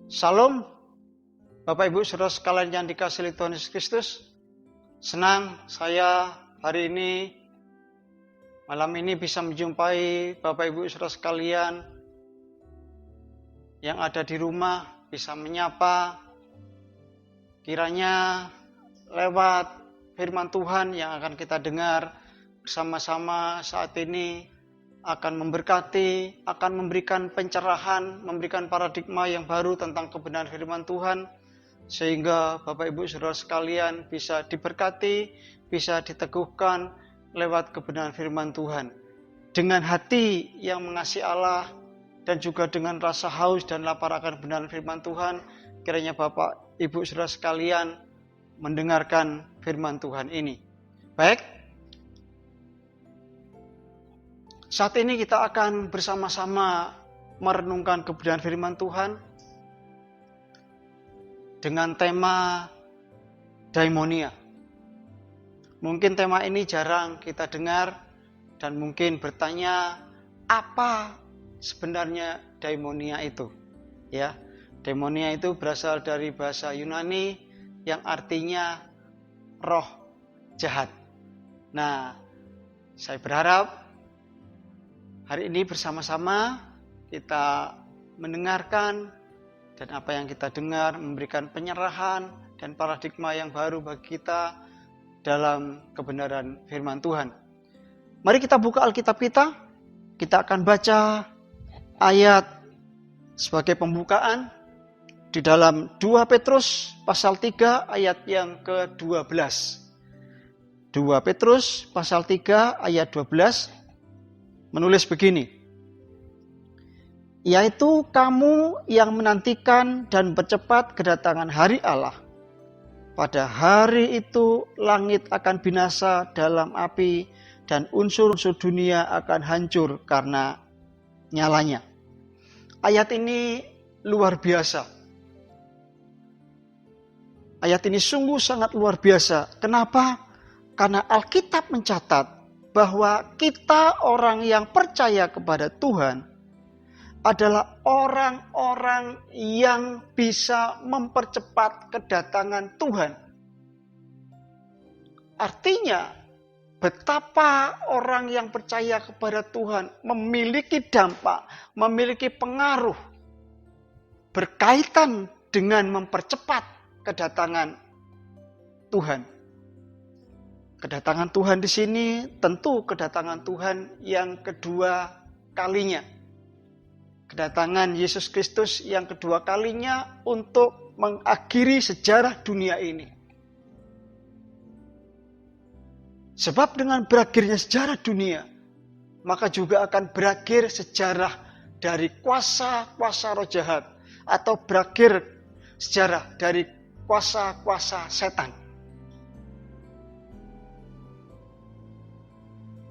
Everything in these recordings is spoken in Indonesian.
Salam, Bapak Ibu Saudara sekalian yang dikasihi Tuhan Yesus Kristus. Senang saya hari ini, malam ini bisa menjumpai Bapak Ibu Saudara sekalian yang ada di rumah, bisa menyapa. Kiranya lewat firman Tuhan yang akan kita dengar bersama-sama saat ini akan memberkati, akan memberikan pencerahan, memberikan paradigma yang baru tentang kebenaran firman Tuhan, sehingga Bapak Ibu Saudara sekalian bisa diberkati, bisa diteguhkan lewat kebenaran firman Tuhan. Dengan hati yang mengasihi Allah dan juga dengan rasa haus dan lapar akan kebenaran firman Tuhan, kiranya Bapak Ibu Saudara sekalian mendengarkan firman Tuhan ini. Baik, saat ini kita akan bersama-sama merenungkan kebenaran firman Tuhan dengan tema daimonia. Mungkin tema ini jarang kita dengar dan mungkin bertanya, apa sebenarnya daimonia itu? Ya, daimonia itu berasal dari bahasa Yunani yang artinya roh jahat. Nah, saya berharap hari ini bersama-sama kita mendengarkan dan apa yang kita dengar memberikan penyerahan dan paradigma yang baru bagi kita dalam kebenaran firman Tuhan. Mari kita buka Alkitab kita. Kita akan baca ayat sebagai pembukaan di dalam 2 Petrus pasal 3 ayat yang ke-12. 2 Petrus pasal 3 ayat 12 menulis begini, yaitu kamu yang menantikan dan bercepat kedatangan hari Allah. Pada hari itu langit akan binasa dalam api dan unsur-unsur dunia akan hancur karena nyalanya. Ayat ini luar biasa. Ayat ini sungguh sangat luar biasa. Kenapa? Karena Alkitab mencatat bahwa kita orang yang percaya kepada Tuhan adalah orang-orang yang bisa mempercepat kedatangan Tuhan. Artinya, betapa orang yang percaya kepada Tuhan memiliki dampak, memiliki pengaruh berkaitan dengan mempercepat kedatangan Tuhan. Kedatangan Tuhan di sini tentu kedatangan Tuhan yang kedua kalinya. Kedatangan Yesus Kristus yang kedua kalinya untuk mengakhiri sejarah dunia ini. Sebab dengan berakhirnya sejarah dunia, maka juga akan berakhir sejarah dari kuasa-kuasa roh jahat atau berakhir sejarah dari kuasa-kuasa setan.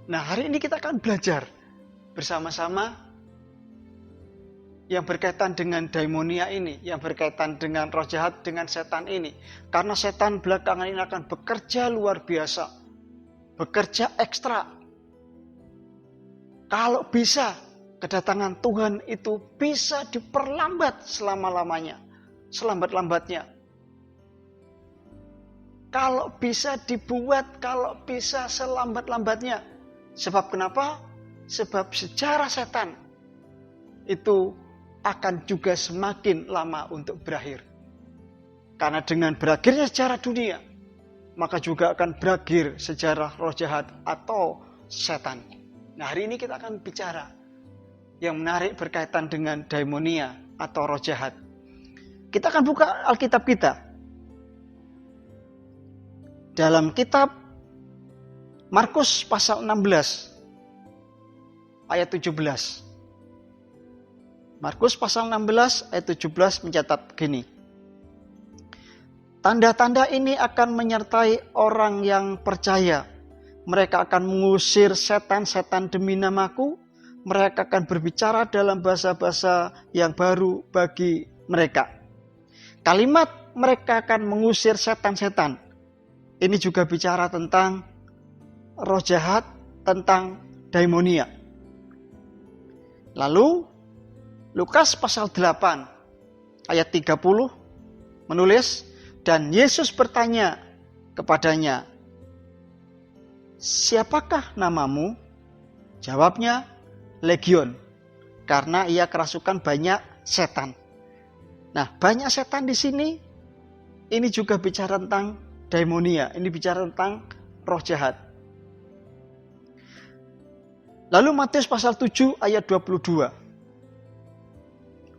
Nah, hari ini kita akan belajar bersama-sama yang berkaitan dengan daimonia ini, yang berkaitan dengan roh jahat, dengan setan ini. Karena setan belakangan ini akan bekerja luar biasa, bekerja ekstra. Kalau bisa, kedatangan Tuhan itu bisa diperlambat selama-lamanya, selambat-lambatnya. Kalau bisa dibuat, kalau bisa selambat-lambatnya. Sebab kenapa? Sebab sejarah setan itu akan juga semakin lama untuk berakhir. Karena dengan berakhirnya sejarah dunia, maka juga akan berakhir sejarah roh jahat atau setan. Nah, hari ini kita akan bicara yang menarik berkaitan dengan daimonia atau roh jahat. Kita akan buka Alkitab kita. Dalam kitab Markus pasal 16 ayat 17. Markus pasal 16 ayat 17 mencatat begini. Tanda-tanda ini akan menyertai orang yang percaya. Mereka akan mengusir setan-setan demi namaku. Mereka akan berbicara dalam bahasa-bahasa yang baru bagi mereka. Kalimat mereka akan mengusir setan-setan. Ini juga bicara tentang roh jahat, tentang daimonia. Lalu Lukas pasal 8 ayat 30 menulis, dan Yesus bertanya kepadanya, "Siapakah namamu?" Jawabnya, "Legion," karena ia kerasukan banyak setan. Nah, banyak setan di sini, ini juga bicara tentang daimonia, ini bicara tentang roh jahat. Lalu Matius pasal 7 ayat 22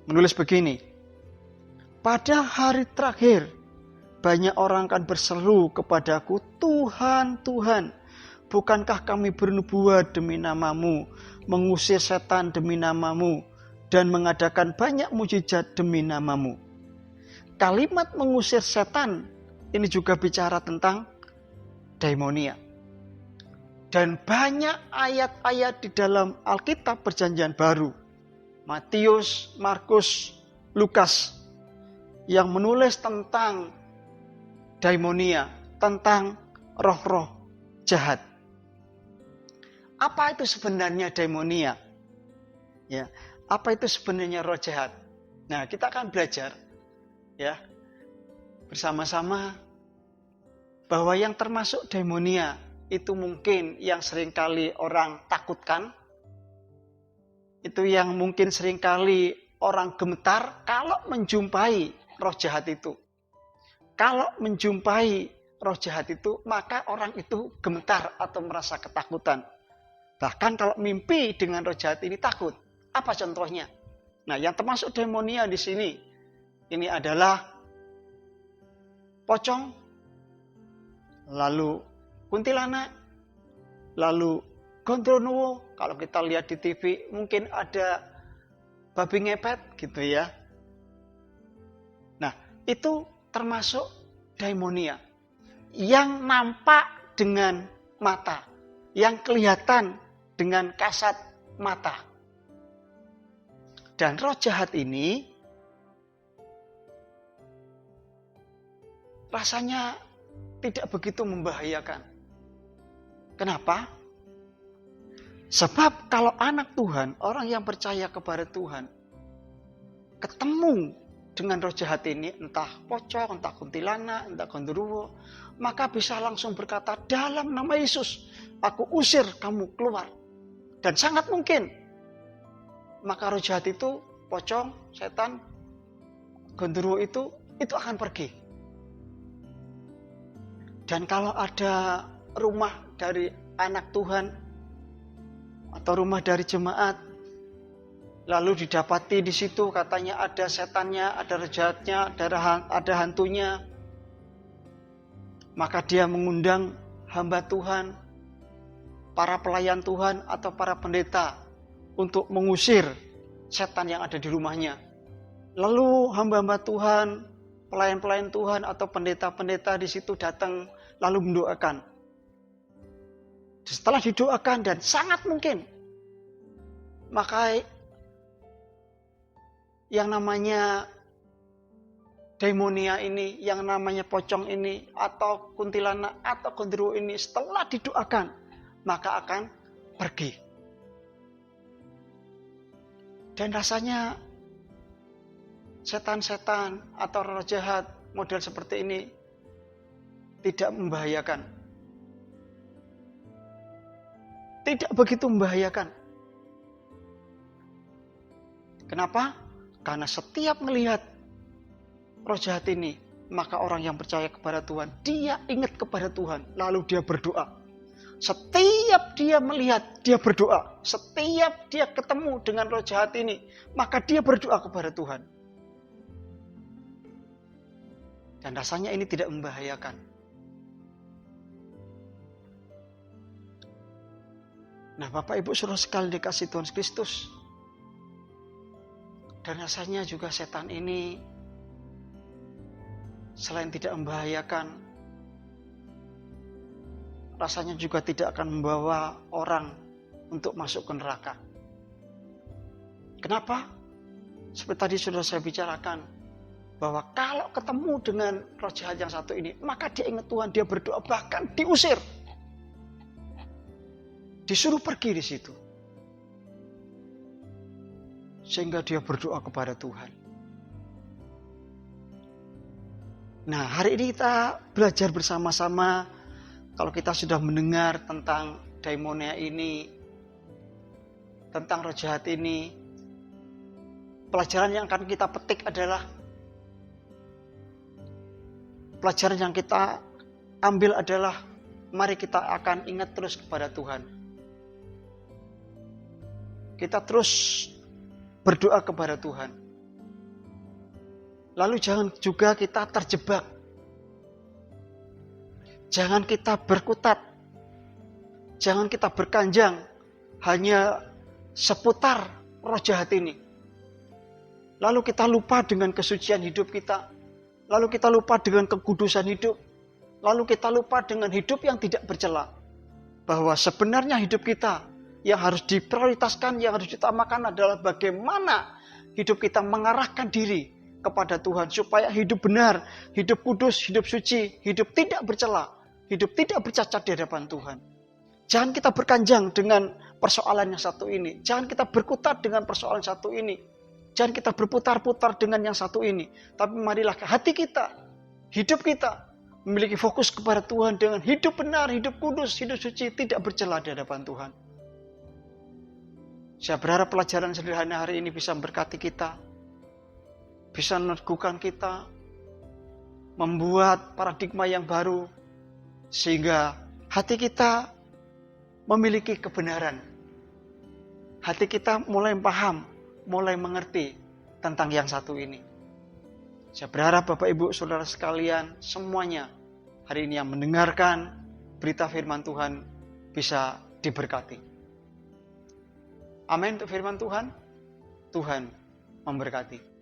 menulis begini, "Pada hari terakhir, banyak orang akan berseru kepadaku, 'Tuhan, Tuhan, bukankah kami bernubuat demi namamu, mengusir setan demi namamu, dan mengadakan banyak mujizat demi namamu?'" Kalimat mengusir setan ini juga bicara tentang daimonia. Dan banyak ayat-ayat di dalam Alkitab Perjanjian Baru, Matius, Markus, Lukas, yang menulis tentang daimonia, tentang roh-roh jahat. Apa itu sebenarnya daimonia? Ya, apa itu sebenarnya roh jahat? Nah, kita akan belajar ya bersama-sama bahwa yang termasuk daimonia itu mungkin yang seringkali orang takutkan, itu yang mungkin seringkali orang gemetar kalau menjumpai roh jahat itu. Kalau menjumpai roh jahat itu, maka orang itu gemetar atau merasa ketakutan. Bahkan kalau mimpi dengan roh jahat ini takut. Apa contohnya? Nah, yang termasuk daimonia di sini, ini adalah pocong, lalu kuntilanak, lalu gondronuwo. Kalau kita lihat di TV mungkin ada babi ngepet gitu ya. Nah, itu termasuk daimonia yang nampak dengan mata, yang kelihatan dengan kasat mata. Dan roh jahat ini rasanya tidak begitu membahayakan. Kenapa? Sebab kalau anak Tuhan, orang yang percaya kepada Tuhan, ketemu dengan roh jahat ini, entah pocong, entah kuntilanak, entah gondoruwo, maka bisa langsung berkata, "Dalam nama Yesus, aku usir kamu keluar." Dan sangat mungkin, maka roh jahat itu, pocong, setan, gondoruwo itu akan pergi. Dan kalau ada rumah dari anak Tuhan, atau rumah dari jemaat, lalu didapati di situ katanya ada setannya, ada roh jahatnya, ada hantunya, maka dia mengundang hamba Tuhan, para pelayan Tuhan atau para pendeta untuk mengusir setan yang ada di rumahnya. Lalu hamba-hamba Tuhan, pelayan-pelayan Tuhan atau pendeta-pendeta di situ datang lalu mendoakan. Setelah didoakan dan sangat mungkin, maka yang namanya daimonia ini, yang namanya pocong ini, atau kuntilanak, atau gondoruwo ini setelah didoakan, maka akan pergi. Dan rasanya setan-setan atau roh jahat model seperti ini tidak membahayakan. Tidak begitu membahayakan. Kenapa? Karena setiap melihat roh jahat ini, maka orang yang percaya kepada Tuhan, dia ingat kepada Tuhan, lalu dia berdoa. Setiap dia melihat, dia berdoa. Setiap dia ketemu dengan roh jahat ini, maka dia berdoa kepada Tuhan. Dan rasanya ini tidak membahayakan. Nah, Bapak Ibu Saudara sekalian dikasih Tuhan Kristus. Dan rasanya juga setan ini selain tidak membahayakan, rasanya juga tidak akan membawa orang untuk masuk ke neraka. Kenapa? Seperti tadi sudah saya bicarakan, bahwa kalau ketemu dengan roh jahat yang satu ini, maka dia ingat Tuhan, dia berdoa, bahkan diusir. Disuruh pergi di situ. Sehingga dia berdoa kepada Tuhan. Nah, hari ini kita belajar bersama-sama. Kalau kita sudah mendengar tentang daimonia ini, tentang roh jahat ini, pelajaran yang akan kita petik adalah, pelajaran yang kita ambil adalah, mari kita akan ingat terus kepada Tuhan. Kita terus berdoa kepada Tuhan. Lalu jangan juga kita terjebak. Jangan kita berkutat. Jangan kita berkanjang hanya seputar roh jahat ini. Lalu kita lupa dengan kesucian hidup kita. Lalu kita lupa dengan kekudusan hidup. Lalu kita lupa dengan hidup yang tidak bercela. Bahwa sebenarnya hidup kita yang harus diprioritaskan, yang harus diutamakan adalah bagaimana hidup kita mengarahkan diri kepada Tuhan. Supaya hidup benar, hidup kudus, hidup suci, hidup tidak bercela, hidup tidak bercacat di hadapan Tuhan. Jangan kita berkanjang dengan persoalan yang satu ini. Jangan kita berkutat dengan persoalan satu ini. Jangan kita berputar-putar dengan yang satu ini. Tapi marilah hati kita, hidup kita memiliki fokus kepada Tuhan dengan hidup benar, hidup kudus, hidup suci, tidak bercela di hadapan Tuhan. Saya berharap pelajaran sederhana hari ini bisa memberkati kita, bisa meneguhkan kita, membuat paradigma yang baru, sehingga hati kita memiliki kebenaran. Hati kita mulai paham, mulai mengerti tentang yang satu ini. Saya berharap Bapak Ibu Saudara sekalian semuanya hari ini yang mendengarkan berita firman Tuhan bisa diberkati. Amin untuk firman Tuhan. Tuhan memberkati.